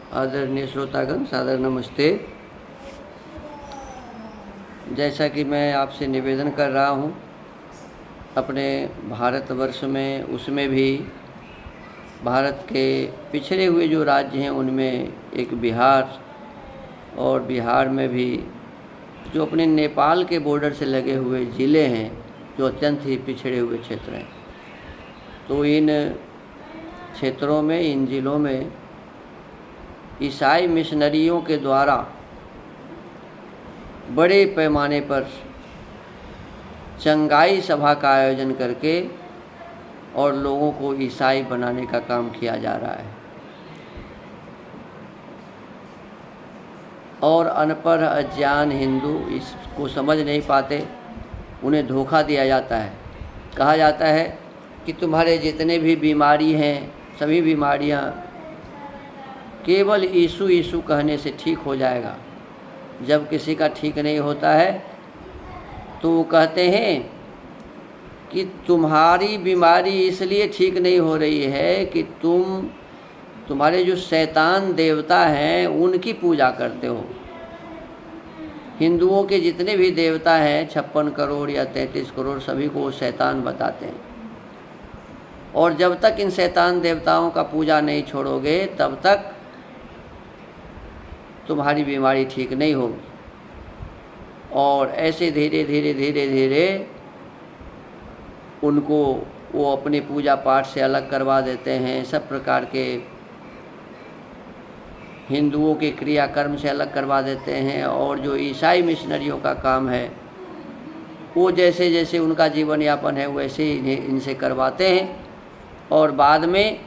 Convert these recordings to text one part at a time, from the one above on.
आदरणीय श्रोतागण, सादर नमस्ते। जैसा कि मैं आपसे निवेदन कर रहा हूँ, अपने भारतवर्ष में, उसमें भी भारत के पिछड़े हुए जो राज्य हैं उनमें एक बिहार, और बिहार में भी जो अपने नेपाल के बॉर्डर से लगे हुए ज़िले हैं जो अत्यंत ही पिछड़े हुए क्षेत्र हैं, तो इन क्षेत्रों में, इन ज़िलों में ईसाई मिशनरियों के द्वारा बड़े पैमाने पर चंगाई सभा का आयोजन करके और लोगों को ईसाई बनाने का काम किया जा रहा है। और अनपढ़ अज्ञान हिंदू इसको समझ नहीं पाते, उन्हें धोखा दिया जाता है। कहा जाता है कि तुम्हारे जितने भी बीमारी हैं, सभी बीमारियां केवल यीशु यीशु कहने से ठीक हो जाएगा। जब किसी का ठीक नहीं होता है तो वो कहते हैं कि तुम्हारी बीमारी इसलिए ठीक नहीं हो रही है कि तुम्हारे जो शैतान देवता हैं उनकी पूजा करते हो। हिंदुओं के जितने भी देवता हैं, 56 करोड़ या 33 करोड़, सभी को वो शैतान बताते हैं। और जब तक इन शैतान देवताओं का पूजा नहीं छोड़ोगे तब तक तुम्हारी बीमारी ठीक नहीं होगी। और ऐसे धीरे धीरे धीरे धीरे उनको वो अपने पूजा पाठ से अलग करवा देते हैं, सब प्रकार के हिंदुओं के क्रियाकर्म से अलग करवा देते हैं। और जो ईसाई मिशनरियों का काम है वो जैसे जैसे उनका जीवन यापन है वैसे ही इनसे करवाते हैं, और बाद में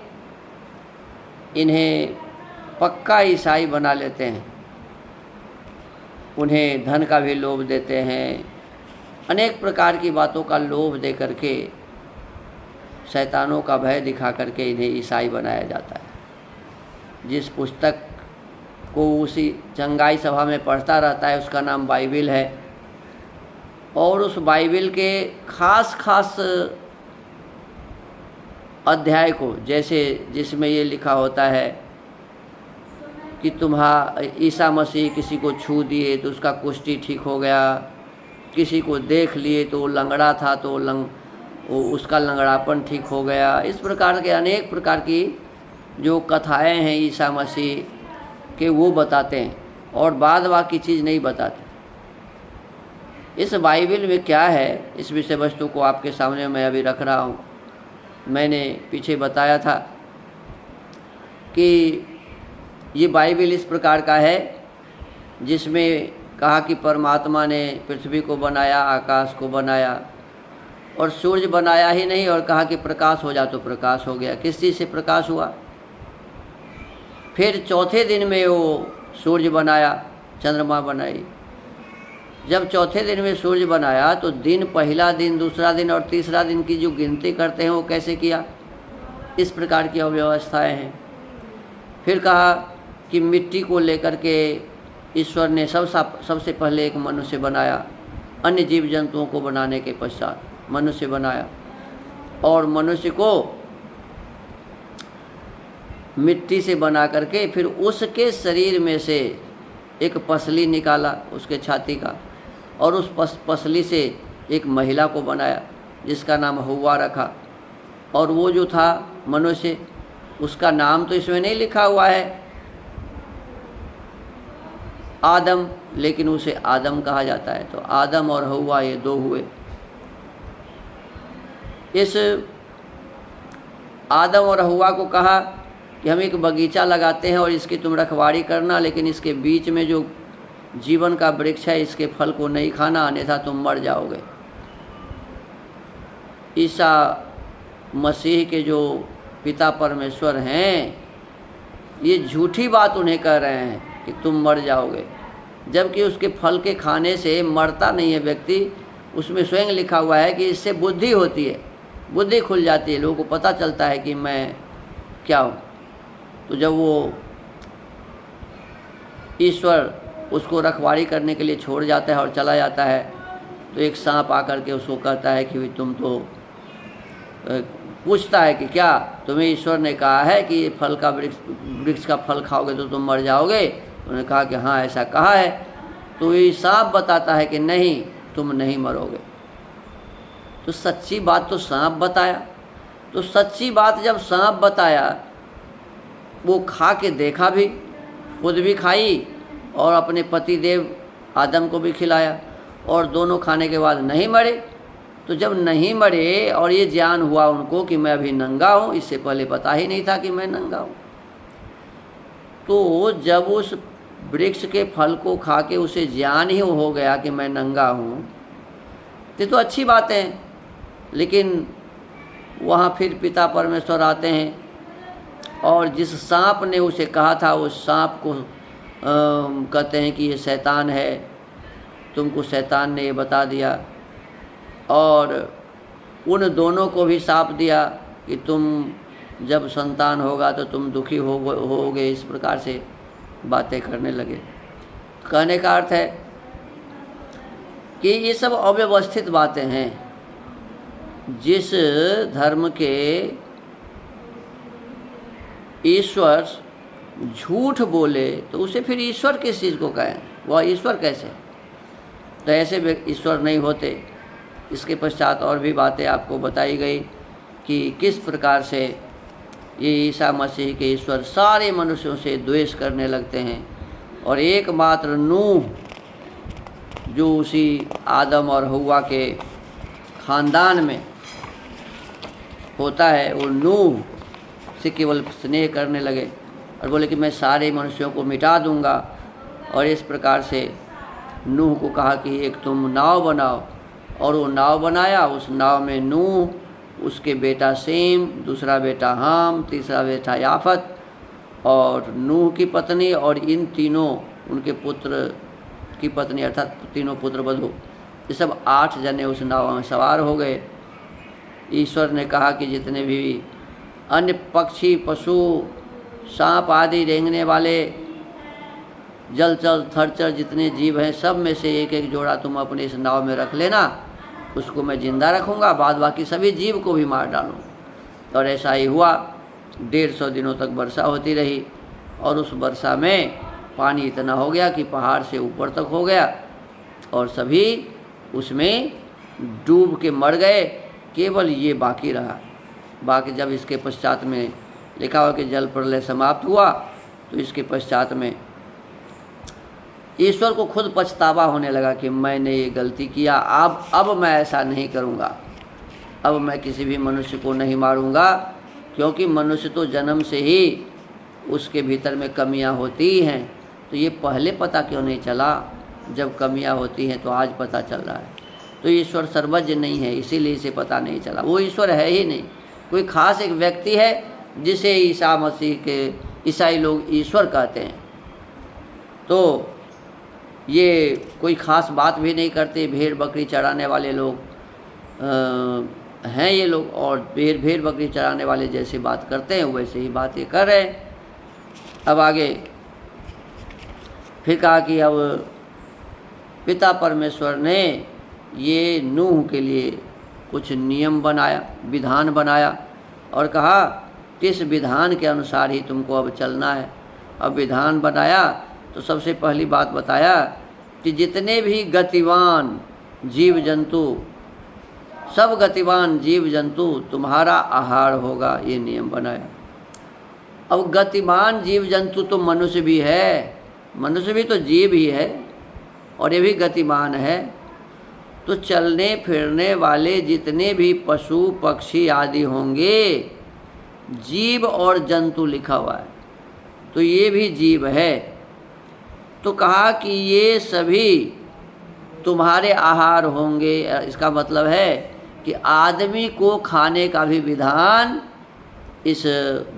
इन्हें पक्का ईसाई बना लेते हैं। उन्हें धन का भी लोभ देते हैं, अनेक प्रकार की बातों का लोभ दे करके, शैतानों का भय दिखा करके इन्हें ईसाई बनाया जाता है। जिस पुस्तक को उसी चंगाई सभा में पढ़ता रहता है उसका नाम बाइबिल है, और उस बाइबिल के खास खास अध्याय को, जैसे जिसमें ये लिखा होता है कि ईसा मसीह किसी को छू दिए तो उसका कुष्ठी ठीक हो गया, किसी को देख लिए तो वो लंगड़ा था तो उसका लंगड़ापन ठीक हो गया। इस प्रकार के अनेक प्रकार की जो कथाएं हैं ईसा मसीह के वो बताते हैं, और बाद बाकी चीज़ नहीं बताते। इस बाइबिल में क्या है, इस विषय वस्तु को आपके सामने मैं अभी रख रहा हूँ। मैंने पीछे बताया था कि ये बाइबिल इस प्रकार का है जिसमें कहा कि परमात्मा ने पृथ्वी को बनाया, आकाश को बनाया, और सूर्य बनाया ही नहीं, और कहा कि प्रकाश हो जा तो प्रकाश हो गया। किस चीज़ से प्रकाश हुआ? फिर चौथे दिन में वो सूर्य बनाया, चंद्रमा बनाई। जब चौथे दिन में सूर्य बनाया तो दिन, पहला दिन, दूसरा दिन और तीसरा दिन की जो गिनती करते हैं वो कैसे किया? इस प्रकार की अव्यवस्थाएं हैं। फिर कहा कि मिट्टी को लेकर के ईश्वर ने सबसे पहले एक मनुष्य बनाया, अन्य जीव जंतुओं को बनाने के पश्चात मनुष्य बनाया, और मनुष्य को मिट्टी से बना करके फिर उसके शरीर में से एक पसली निकाला, उसके छाती का, और उस पसली से एक महिला को बनाया जिसका नाम हव्वा रखा। और वो जो था मनुष्य, उसका नाम तो इसमें नहीं लिखा हुआ है आदम, लेकिन उसे आदम कहा जाता है। तो आदम और हव्वा ये दो हुए। इस आदम और हव्वा को कहा कि हम एक बगीचा लगाते हैं और इसकी तुम रखवाली करना, लेकिन इसके बीच में जो जीवन का वृक्ष है इसके फल को नहीं खाना, अन्यथा तुम मर जाओगे। ईसा मसीह के जो पिता परमेश्वर हैं ये झूठी बात उन्हें कह रहे हैं कि तुम मर जाओगे, जबकि उसके फल के खाने से मरता नहीं है व्यक्ति। उसमें स्वयं लिखा हुआ है कि इससे बुद्धि होती है, बुद्धि खुल जाती है, लोगों को पता चलता है कि मैं क्या हूँ। तो जब वो ईश्वर उसको रखवाली करने के लिए छोड़ जाता है और चला जाता है, तो एक सांप आकर के उसको कहता है कि तुम तो पूछता है कि क्या तुम्हें ईश्वर ने कहा है कि फल का वृक्ष का फल खाओगे तो तुम मर जाओगे? उन्होंने कहा कि हाँ ऐसा कहा है। तो ये सांप बताता है कि नहीं, तुम नहीं मरोगे। तो सच्ची बात तो सांप बताया। तो सच्ची बात जब सांप बताया, वो खा के देखा भी, खुद भी खाई और अपने पति देव आदम को भी खिलाया, और दोनों खाने के बाद नहीं मरे। तो जब नहीं मरे और ये ज्ञान हुआ उनको कि मैं अभी नंगा हूँ, इससे पहले पता ही नहीं था कि मैं नंगा हूँ, तो जब उस वृक्ष के फल को खा के उसे ज्ञान ही हो गया कि मैं नंगा हूँ, तो अच्छी बात है। लेकिन वहाँ फिर पिता परमेश्वर आते हैं और जिस सांप ने उसे कहा था, उस सांप को कहते हैं कि ये शैतान है, तुमको शैतान ने ये बता दिया। और उन दोनों को भी शाप दिया कि तुम जब संतान होगा तो तुम दुखी होगे। इस प्रकार से बातें करने लगे। कहने का अर्थ है कि ये सब अव्यवस्थित बातें हैं। जिस धर्म के ईश्वर झूठ बोले तो उसे फिर ईश्वर किस चीज़ को कहें? वह ईश्वर कैसे? तो ऐसे ईश्वर नहीं होते। इसके पश्चात और भी बातें आपको बताई गई कि किस प्रकार से ये ईसा मसीह के ईश्वर सारे मनुष्यों से द्वेष करने लगते हैं, और एकमात्र नूह जो उसी आदम और हव्वा के ख़ानदान में होता है, वो नूह से केवल स्नेह करने लगे और बोले कि मैं सारे मनुष्यों को मिटा दूंगा। और इस प्रकार से नूह को कहा कि एक तुम नाव बनाओ, और वो नाव बनाया। उस नाव में नूह, उसके बेटा सेम, दूसरा बेटा हाम, तीसरा बेटा याफत और नूह की पत्नी, और इन तीनों उनके पुत्र की पत्नी, अर्थात तीनों पुत्र वधू, ये सब 8 जने उस नाव में सवार हो गए। ईश्वर ने कहा कि जितने भी अन्य पक्षी, पशु, सांप आदि रेंगने वाले, जलचर, थरचर जितने जीव हैं, सब में से एक एक जोड़ा तुम अपने इस नाव में रख लेना, उसको मैं जिंदा रखूँगा, बाद बाकी सभी जीव को भी मार डालूँ। और ऐसा ही हुआ। 150 दिनों तक वर्षा होती रही, और उस वर्षा में पानी इतना हो गया कि पहाड़ से ऊपर तक हो गया, और सभी उसमें डूब के मर गए। केवल ये बाकी रहा। बाकी जब इसके पश्चात में लिखा हुआ कि जल प्रलय समाप्त हुआ, तो इसके पश्चात में ईश्वर को खुद पछतावा होने लगा कि मैंने ये गलती किया, अब मैं ऐसा नहीं करूँगा, अब मैं किसी भी मनुष्य को नहीं मारूँगा, क्योंकि मनुष्य तो जन्म से ही उसके भीतर में कमियां होती हैं। तो ये पहले पता क्यों नहीं चला? जब कमियां होती हैं तो आज पता चल रहा है। तो ईश्वर सर्वज्ञ नहीं है, इसीलिए इसे पता नहीं चला। वो ईश्वर है ही नहीं, कोई खास एक व्यक्ति है जिसे ईसा मसीह के ईसाई लोग ईश्वर कहते हैं। तो ये कोई ख़ास बात भी नहीं करते। भेड़ बकरी चराने वाले लोग हैं ये लोग, और भेड़ बकरी चराने वाले जैसे बात करते हैं वैसे ही बातें कर रहे हैं। अब आगे फिर कहा कि अब पिता परमेश्वर ने ये नूह के लिए कुछ नियम बनाया, विधान बनाया, और कहा कि इस विधान के अनुसार ही तुमको अब चलना है। अब विधान बनाया तो सबसे पहली बात बताया कि जितने भी गतिवान जीव जंतु, सब गतिवान जीव जंतु तुम्हारा आहार होगा, ये नियम बनाया। अब गतिमान जीव जंतु तो मनुष्य भी है, मनुष्य भी तो जीव ही है, और ये भी गतिमान है। तो चलने फिरने वाले जितने भी पशु पक्षी आदि होंगे, जीव और जंतु लिखा हुआ है, तो ये भी जीव है। तो कहा कि ये सभी तुम्हारे आहार होंगे। इसका मतलब है कि आदमी को खाने का भी विधान इस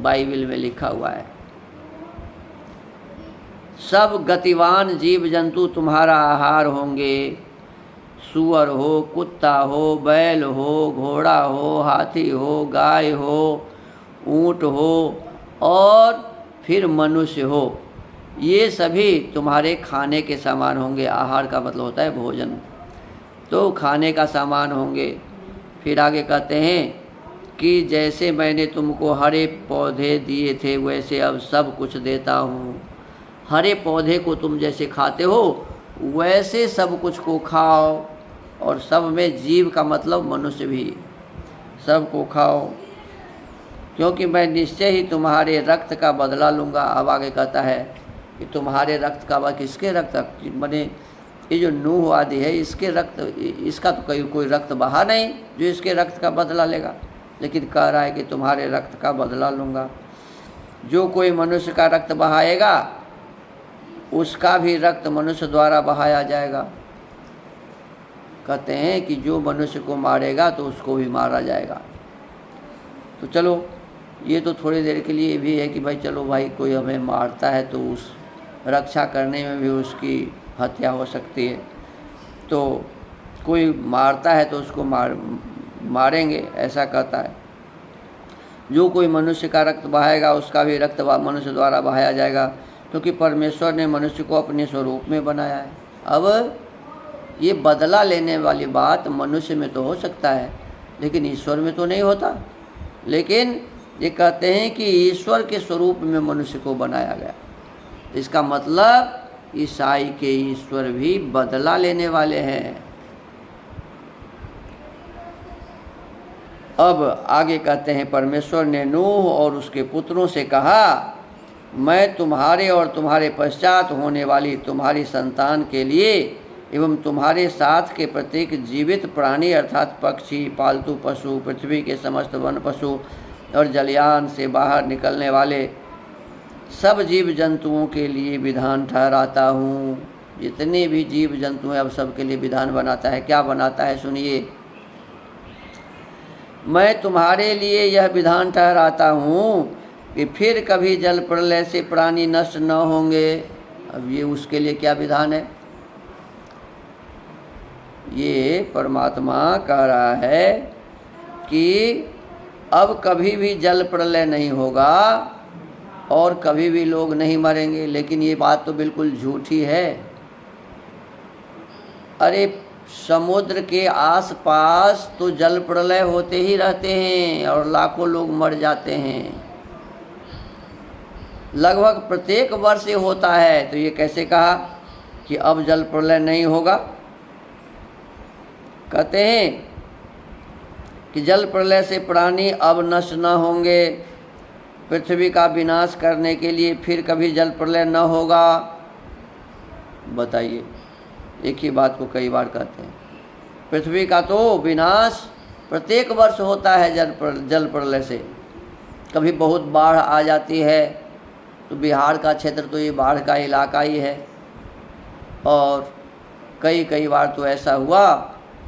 बाइबल में लिखा हुआ है। सब गतिवान जीव जंतु तुम्हारा आहार होंगे। सूअर हो, कुत्ता हो, बैल हो, घोड़ा हो, हाथी हो, गाय हो, ऊँट हो, और फिर मनुष्य हो, ये सभी तुम्हारे खाने के सामान होंगे। आहार का मतलब होता है भोजन, तो खाने का सामान होंगे। फिर आगे कहते हैं कि जैसे मैंने तुमको हरे पौधे दिए थे वैसे अब सब कुछ देता हूँ। हरे पौधे को तुम जैसे खाते हो वैसे सब कुछ को खाओ, और सब में जीव का मतलब मनुष्य भी, सब को खाओ, क्योंकि मैं निश्चय ही तुम्हारे रक्त का बदला लूँगा। अब आगे कहता है कि तुम्हारे रक्त का, किसके रक्त, माने ये जो नूह आदि है इसके रक्त, इसका तो कोई रक्त बहा नहीं जो इसके रक्त का बदला लेगा, लेकिन कह रहा है कि तुम्हारे रक्त का बदला लूँगा। जो कोई मनुष्य का रक्त बहाएगा उसका भी रक्त मनुष्य द्वारा बहाया जाएगा। कहते हैं कि जो मनुष्य को मारेगा तो उसको भी मारा जाएगा। तो चलो ये तो थोड़ी देर के लिए भी है कि भाई चलो भाई कोई हमें मारता है तो उस रक्षा करने में भी उसकी हत्या हो सकती है, तो कोई मारता है तो उसको मारेंगे, ऐसा कहता है। जो कोई मनुष्य का रक्त बहाएगा उसका भी रक्त मनुष्य द्वारा बहाया जाएगा, क्योंकि परमेश्वर ने मनुष्य को अपने स्वरूप में बनाया है। अब ये बदला लेने वाली बात मनुष्य में तो हो सकता है लेकिन ईश्वर में तो नहीं होता। लेकिन ये कहते हैं कि ईश्वर के स्वरूप में मनुष्य को बनाया गया। इसका मतलब ईसाई के ईश्वर भी बदला लेने वाले हैं। अब आगे कहते हैं, परमेश्वर ने नूह और उसके पुत्रों से कहा, मैं तुम्हारे और तुम्हारे पश्चात होने वाली तुम्हारी संतान के लिए एवं तुम्हारे साथ के प्रत्येक जीवित प्राणी अर्थात पक्षी, पालतू पशु, पृथ्वी के समस्त वन पशु और जलयान से बाहर निकलने वाले सब जीव जंतुओं के लिए विधान ठहराता हूँ। जितने भी जीव जंतु हैं अब सबके लिए विधान बनाता है। क्या बनाता है सुनिए, मैं तुम्हारे लिए यह विधान ठहराता हूँ कि फिर कभी जल प्रलय से प्राणी नष्ट न होंगे। अब ये उसके लिए क्या विधान है? ये परमात्मा कह रहा है कि अब कभी भी जल प्रलय नहीं होगा और कभी भी लोग नहीं मरेंगे। लेकिन ये बात तो बिल्कुल झूठी है। अरे समुद्र के आसपास तो जल प्रलय होते ही रहते हैं और लाखों लोग मर जाते हैं, लगभग प्रत्येक वर्ष ये होता है। तो ये कैसे कहा कि अब जल प्रलय नहीं होगा? कहते हैं कि जल प्रलय से प्राणी अब नष्ट न होंगे, पृथ्वी का विनाश करने के लिए फिर कभी जल प्रलय न होगा। बताइए, एक ही बात को कई बार कहते हैं। पृथ्वी का तो विनाश प्रत्येक वर्ष होता है जल प्रलय से। कभी बहुत बाढ़ आ जाती है, तो बिहार का क्षेत्र तो ये बाढ़ का इलाका ही है, और कई बार तो ऐसा हुआ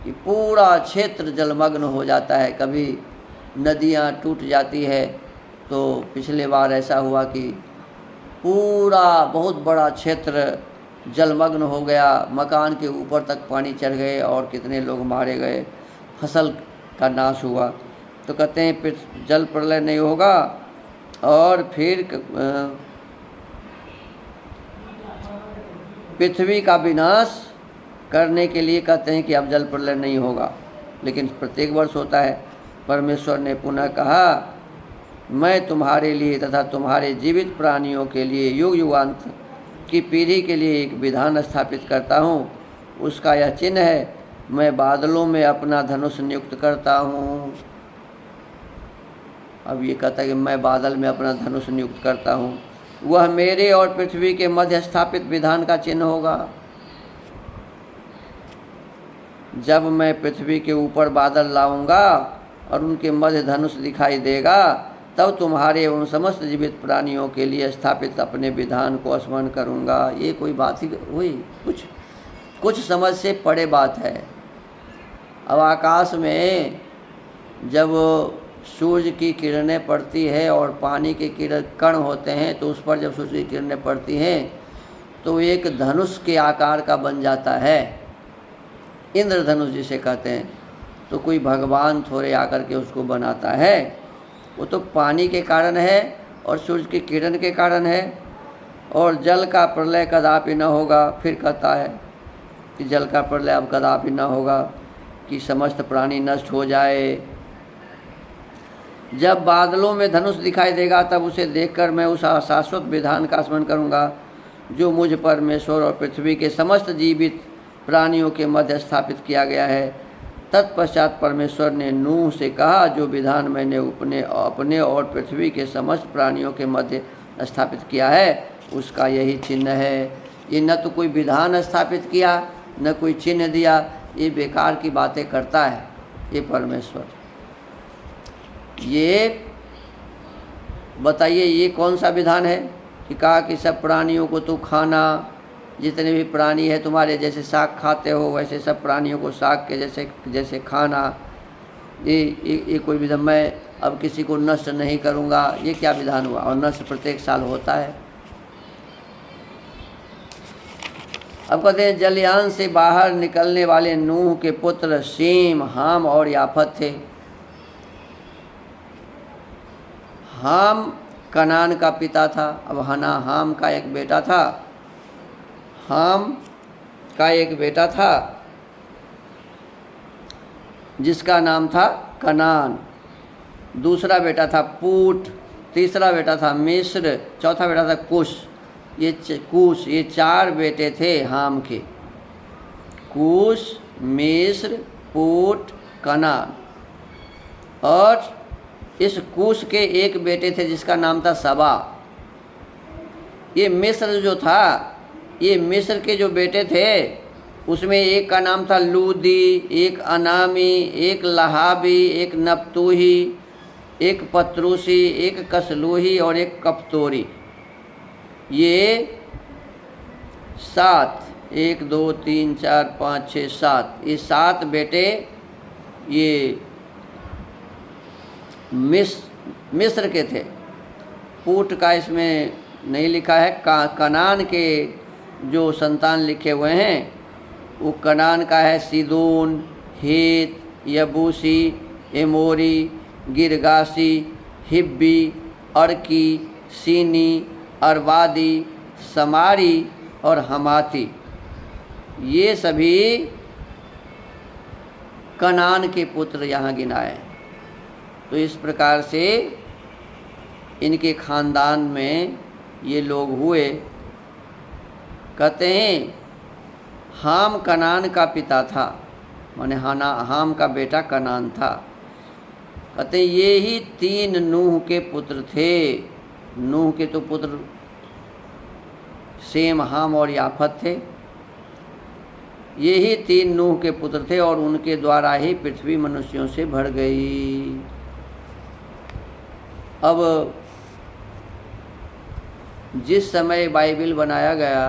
कि पूरा क्षेत्र जलमग्न हो जाता है। कभी नदियाँ टूट जाती है, तो पिछले बार ऐसा हुआ कि पूरा बहुत बड़ा क्षेत्र जलमग्न हो गया, मकान के ऊपर तक पानी चढ़ गए और कितने लोग मारे गए, फसल का नाश हुआ। तो कहते हैं जल प्रलय नहीं होगा और फिर पृथ्वी का विनाश करने के लिए कहते हैं कि अब जल प्रलय नहीं होगा, लेकिन प्रत्येक वर्ष होता है। परमेश्वर ने पुनः कहा, मैं तुम्हारे लिए तथा तुम्हारे जीवित प्राणियों के लिए युग युगांत की पीढ़ी के लिए एक विधान स्थापित करता हूँ। उसका यह चिन्ह है, मैं बादलों में अपना धनुष नियुक्त करता हूँ। अब ये कहता है कि मैं बादल में अपना धनुष नियुक्त करता हूँ, वह मेरे और पृथ्वी के मध्य स्थापित विधान का चिन्ह होगा। जब मैं पृथ्वी के ऊपर बादल लाऊंगा और उनके मध्य धनुष दिखाई देगा, तब तुम्हारे एवं समस्त जीवित प्राणियों के लिए स्थापित अपने विधान को स्मरण करूंगा। ये कोई बात ही हुई? कुछ समझ से परे बात है। अब आकाश में जब सूर्य की किरणें पड़ती है और पानी के कण होते हैं, तो उस पर जब सूर्य की किरणें पड़ती हैं तो एक धनुष के आकार का बन जाता है, इंद्रधनुष जिसे कहते हैं। तो कोई भगवान थोड़े आकर के उसको बनाता है, वो तो पानी के कारण है और सूर्य की किरण के कारण है। और जल का प्रलय कदापि न होगा। फिर कहता है कि जल का प्रलय अब कदापि न होगा, कि समस्त प्राणी नष्ट हो जाए। जब बादलों में धनुष दिखाई देगा तब उसे देखकर मैं उस शाश्वत विधान का स्मरण करूँगा जो मुझ परमेश्वर और पृथ्वी के समस्त जीवित प्राणियों के मध्य स्थापित किया गया है। तत्पश्चात परमेश्वर ने नूह से कहा, जो विधान मैंने अपने और पृथ्वी के समस्त प्राणियों के मध्य स्थापित किया है उसका यही चिन्ह है। ये न तो कोई विधान स्थापित किया न कोई चिन्ह दिया, ये बेकार की बातें करता है ये परमेश्वर। ये बताइए ये कौन सा विधान है कि कहा कि सब प्राणियों को तू खाना, जितने भी प्राणी है तुम्हारे जैसे साग खाते हो वैसे सब प्राणियों को साग के जैसे खाना। ये कोई विधान, मैं अब किसी को नष्ट नहीं करूँगा, ये क्या विधान हुआ? और नष्ट प्रत्येक साल होता है। अब कहते हैं जलयान से बाहर निकलने वाले नूह के पुत्र शेम, हाम और याफत थे। हाम कनान का पिता था। अब हाम का एक बेटा था, हाम का एक बेटा था जिसका नाम था कनान, दूसरा बेटा था पूट, तीसरा बेटा था मिस्र, चौथा बेटा था कुश। ये चार बेटे थे हाम के, कुश, मिस्र, पूट, कनान। और इस कुश के एक बेटे थे जिसका नाम था सबा। ये मिस्र जो था, ये मिस्र के जो बेटे थे उसमें एक का नाम था लूदी, एक अनामी, एक लहाबी, एक नप्तूही, एक पत्रूसी, एक कसलूही और एक कप्तोरी। ये 7, 1 2 3 4 5 6 7, ये 7 बेटे ये मिस्र के थे। पूट का इसमें नहीं लिखा है। कनान के जो संतान लिखे हुए हैं वो कनान का है सीदोन, हेत, यबूसी, एमोरी, गिरगासी, हिब्बी, अर्की, सीनी, अरवादी, समारी और हमाती। ये सभी कनान के पुत्र यहाँ गिनाए। तो इस प्रकार से इनके खानदान में ये लोग हुए। कहते हैं हाम कनान का पिता था, माने हाम का बेटा कनान था। कहते हैं ये ही 3 नूह के पुत्र थे। नूह के तो पुत्र शेम, हाम और याफत थे। ये ही 3 नूह के पुत्र थे और उनके द्वारा ही पृथ्वी मनुष्यों से भर गई। अब जिस समय बाइबल बनाया गया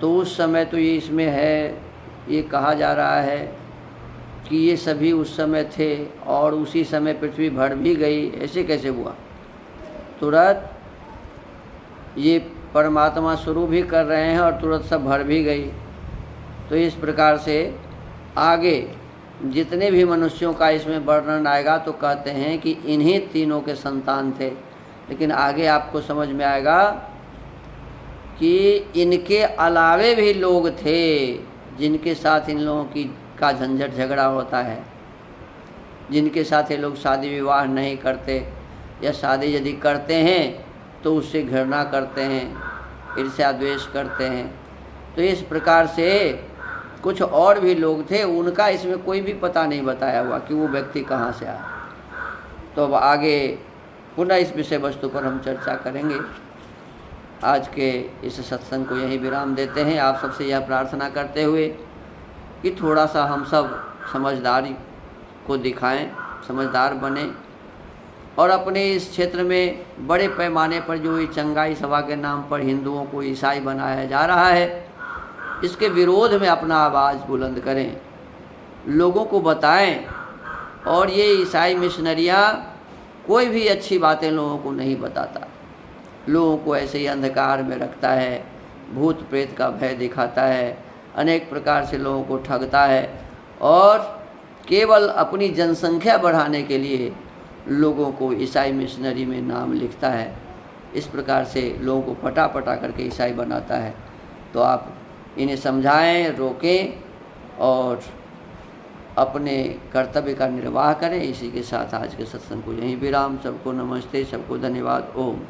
तो उस समय तो ये इसमें है, ये कहा जा रहा है कि ये सभी उस समय थे और उसी समय पृथ्वी भर भी गई। ऐसे कैसे हुआ? तुरंत ये परमात्मा शुरू भी कर रहे हैं और तुरंत सब भर भी गई। तो इस प्रकार से आगे जितने भी मनुष्यों का इसमें वर्णन आएगा तो कहते हैं कि इन्हीं तीनों के संतान थे। लेकिन आगे आपको समझ में आएगा कि इनके अलावे भी लोग थे जिनके साथ इन लोगों का झंझट झगड़ा होता है, जिनके साथ ये लोग शादी विवाह नहीं करते या शादी यदि करते हैं तो उससे घृणा करते हैं, ईर्ष्या द्वेष करते हैं। तो इस प्रकार से कुछ और भी लोग थे, उनका इसमें कोई भी पता नहीं बताया हुआ कि वो व्यक्ति कहाँ से आया। तो अब आगे पुनः इस विषय वस्तु पर हम चर्चा करेंगे। आज के इस सत्संग को यहीं विराम देते हैं, आप सबसे यह प्रार्थना करते हुए कि थोड़ा सा हम सब समझदारी को दिखाएं, समझदार बने और अपने इस क्षेत्र में बड़े पैमाने पर जो ये चंगाई सभा के नाम पर हिंदुओं को ईसाई बनाया जा रहा है, इसके विरोध में अपना आवाज़ बुलंद करें, लोगों को बताएं। और ये ईसाई मिशनरियाँ कोई भी अच्छी बातें लोगों को नहीं बताता, लोगों को ऐसे ही अंधकार में रखता है, भूत प्रेत का भय दिखाता है, अनेक प्रकार से लोगों को ठगता है और केवल अपनी जनसंख्या बढ़ाने के लिए लोगों को ईसाई मिशनरी में नाम लिखता है। इस प्रकार से लोगों को पटा पटा करके ईसाई बनाता है। तो आप इन्हें समझाएं, रोकें और अपने कर्तव्य का निर्वाह करें। इसी के साथ आज के सत्संग को यहीं विराम। सबको नमस्ते, सबको धन्यवाद। ओम।